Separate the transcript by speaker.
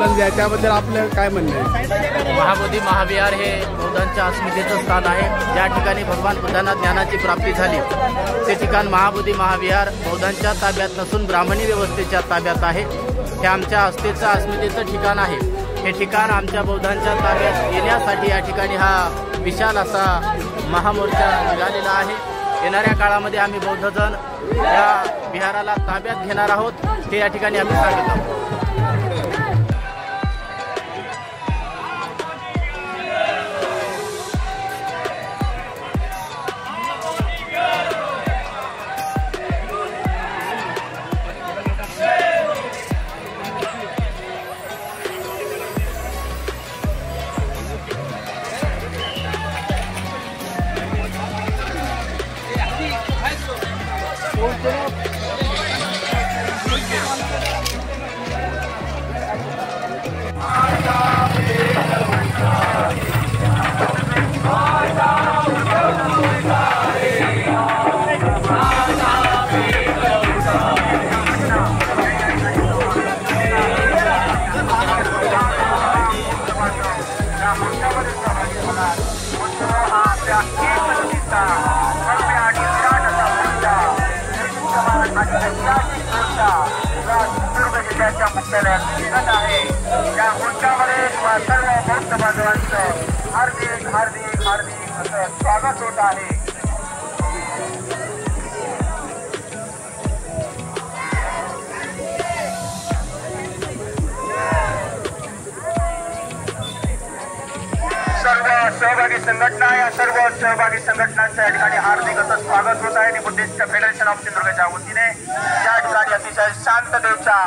Speaker 1: आंदोलन जे आहे त्याबद्दल आपलं काय म्हणणं आहे?
Speaker 2: महाबोधी महाविहार हे बौद्धांच्या अस्मितेचं स्थान आहे। ज्या ठिकाणी भगवान बुद्धांना ज्ञानाची प्राप्ती झाली ते ठिकाण महाबोधी महाविहार बौद्धांच्या ताब्यात नसून ब्राह्मणी व्यवस्थेच्या ताब्यात आहे। हे आमच्या अस्मितेचं ठिकाण आहे। हे ठिकाण आमच्या बौद्धांच्या ताब्यात येण्यासाठी या ठिकाणी हा विशाल असा महामोर्चा निघालेला आहे। येणाऱ्या काळामध्ये आम्ही बौद्धजन या विहाराला ताब्यात घेणार आहोत हे या ठिकाणी आम्ही सांगत आहोत। हार्दिक स्वागत होत आहे। सर्व सहभागी संघटना या सर्व सहभागी संघटनांच्या या ठिकाणी हार्दिक असं स्वागत होत आहे। बुद्धिस्ट फेडरेशन ऑफ सिंधुदुर्गच्या वतीने या ठिकाणी अतिशय शांततेच्या